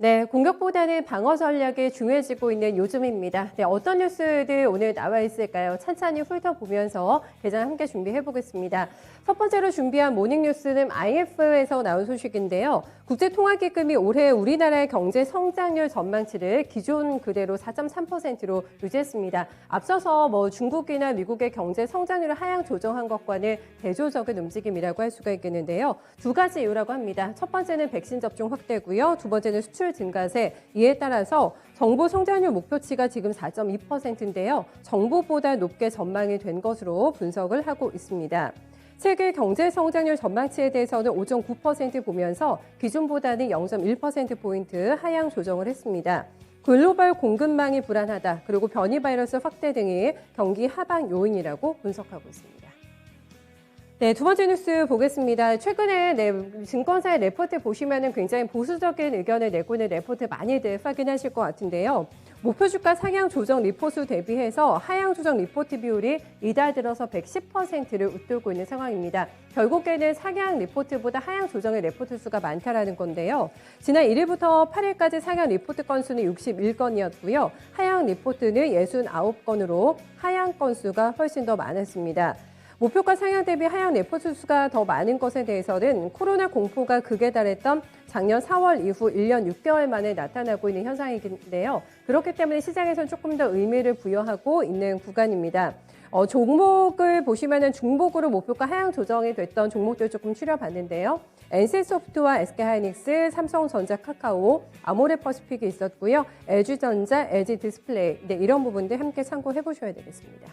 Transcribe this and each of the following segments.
네, 공격보다는 방어 전략이 중요해지고 있는 요즘입니다. 네, 어떤 뉴스들 오늘 나와 있을까요? 찬찬히 훑어보면서 개장 함께 준비해 보겠습니다. 첫 번째로 준비한 모닝뉴스는 IMF에서 나온 소식인데요. 국제통화기금이 올해 우리나라의 경제 성장률 전망치를 기존 그대로 4.3%로 유지했습니다. 앞서서 중국이나 미국의 경제 성장률을 하향 조정한 것과는 대조적인 움직임이라고 할 수가 있겠는데요. 두 가지 이유라고 합니다. 첫 번째는 백신 접종 확대고요. 두 번째는 수출 증가세. 이에 따라서 정부 성장률 목표치가 지금 4.2%인데요. 정부보다 높게 전망이 된 것으로 분석을 하고 있습니다. 세계 경제 성장률 전망치에 대해서는 5.9% 보면서 기존보다는 0.1%포인트 하향 조정을 했습니다. 글로벌 공급망이 불안하다, 그리고 변이 바이러스 확대 등이 경기 하방 요인이라고 분석하고 있습니다. 네, 두 번째 뉴스 보겠습니다. 최근에 증권사의 레포트 보시면은 굉장히 보수적인 의견을 내고 있는 레포트 많이들 확인하실 것 같은데요. 목표 주가 상향 조정 리포트 대비해서 하향 조정 리포트 비율이 이달 들어서 110%를 웃돌고 있는 상황입니다. 결국에는 상향 리포트보다 하향 조정의 레포트 수가 많다라는 건데요. 지난 1일부터 8일까지 상향 리포트 건수는 61건이었고요. 하향 리포트는 69건으로 하향 건수가 훨씬 더 많았습니다. 목표가 상향 대비 하향 레포트 수가 더 많은 것에 대해서는 코로나 공포가 극에 달했던 작년 4월 이후 1년 6개월 만에 나타나고 있는 현상인데요. 그렇기 때문에 시장에서는 조금 더 의미를 부여하고 있는 구간입니다. 종목을 보시면은 중복으로 목표가 하향 조정이 됐던 종목들 조금 추려봤는데요. NC소프트와 SK하이닉스, 삼성전자, 카카오, 아모레퍼시픽이 있었고요. LG전자, LG디스플레이, 이런 부분들 함께 참고해 보셔야 되겠습니다.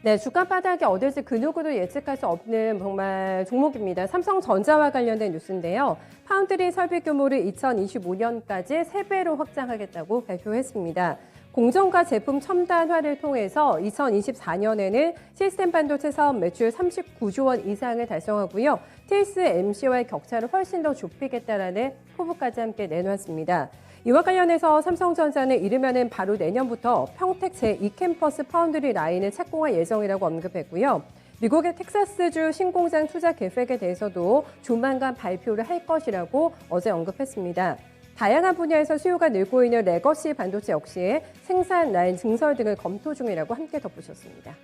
네, 주가 바닥이 어딜지 그 누구도 예측할 수 없는 정말 종목입니다. 삼성전자와 관련된 뉴스인데요. 파운드리 설비 규모를 2025년까지 3배로 확장하겠다고 발표했습니다. 공정과 제품 첨단화를 통해서 2024년에는 시스템 반도체 사업 매출 39조 원 이상을 달성하고요. TSMC와의 격차를 훨씬 더 좁히겠다라는 포부까지 함께 내놓았습니다. 이와 관련해서 삼성전자는 이르면은 바로 내년부터 평택 제2캠퍼스 파운드리 라인을 착공할 예정이라고 언급했고요. 미국의 텍사스주 신공장 투자 계획에 대해서도 조만간 발표를 할 것이라고 어제 언급했습니다. 다양한 분야에서 수요가 늘고 있는 레거시 반도체 역시 생산 라인 증설 등을 검토 중이라고 함께 덧붙였습니다.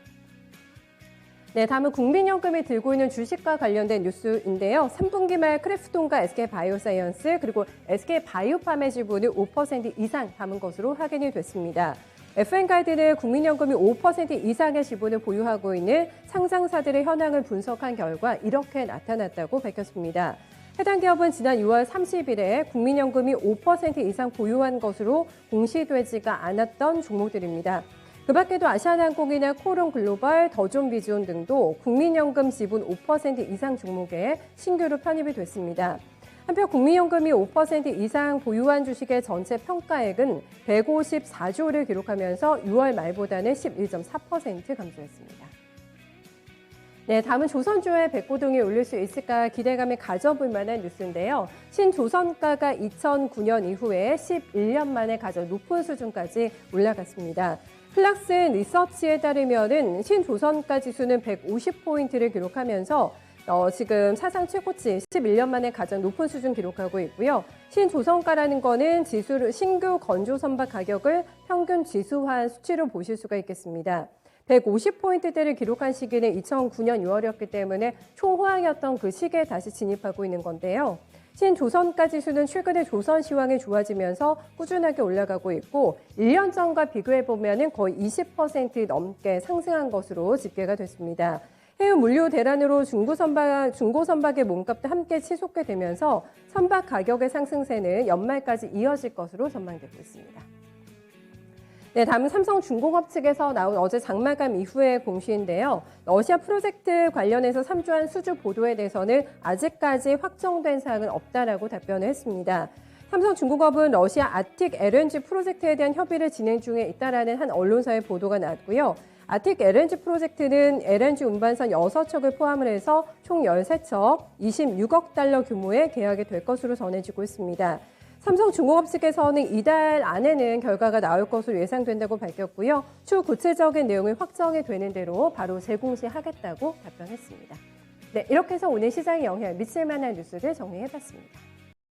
네, 다음은 국민연금이 들고 있는 주식과 관련된 뉴스인데요. 3분기 말 크래프톤과 SK바이오사이언스 그리고 SK바이오팜의 지분을 5% 이상 담은 것으로 확인이 됐습니다. FN가이드는 국민연금이 5% 이상의 지분을 보유하고 있는 상장사들의 현황을 분석한 결과 이렇게 나타났다고 밝혔습니다. 해당 기업은 지난 6월 30일에 국민연금이 5% 이상 보유한 것으로 공시되지가 않았던 종목들입니다. 그 밖에도 아시아나항공이나 코롱글로벌, 더존비즈온 등도 국민연금 지분 5% 이상 종목에 신규로 편입이 됐습니다. 한편 국민연금이 5% 이상 보유한 주식의 전체 평가액은 154조를 기록하면서 6월 말보다는 11.4% 감소했습니다. 네, 다음은 조선주의 백고동이 올릴 수 있을까 기대감을 가져볼 만한 뉴스인데요. 신조선가가 2009년 이후에 11년 만에 가장 높은 수준까지 올라갔습니다. 클락슨 리서치에 따르면은 신조선가 지수는 150포인트를 기록하면서 지금 사상 최고치 11년 만에 가장 높은 수준 기록하고 있고요. 신조선가라는 거는 지수를 신규 건조 선박 가격을 평균 지수화한 수치로 보실 수가 있겠습니다. 150포인트대를 기록한 시기는 2009년 6월이었기 때문에 초호황이었던 그 시기에 다시 진입하고 있는 건데요. 신조선가 지수는 최근에 조선 시황이 좋아지면서 꾸준하게 올라가고 있고 1년 전과 비교해보면 거의 20% 넘게 상승한 것으로 집계가 됐습니다. 해운 물류 대란으로 중고 선박의 몸값도 함께 치솟게 되면서 선박 가격의 상승세는 연말까지 이어질 것으로 전망되고 있습니다. 네, 다음은 삼성중공업 측에서 나온 어제 장마감 이후의 공시인데요. 러시아 프로젝트 관련해서 3주한 수주 보도에 대해서는 아직까지 확정된 사항은 없다라고 답변을 했습니다. 삼성중공업은 러시아 아틱 LNG 프로젝트에 대한 협의를 진행 중에 있다라는 한 언론사의 보도가 나왔고요. 아틱 LNG 프로젝트는 LNG 운반선 6척을 포함을 해서 총 13척, 26억 달러 규모의 계약이 될 것으로 전해지고 있습니다. 삼성중공업 측에서는 이달 안에는 결과가 나올 것으로 예상된다고 밝혔고요. 추후 구체적인 내용이 확정이 되는 대로 바로 재공시하겠다고 답변했습니다. 네, 이렇게 해서 오늘 시장에 영향을 미칠 만한 뉴스를 정리해봤습니다.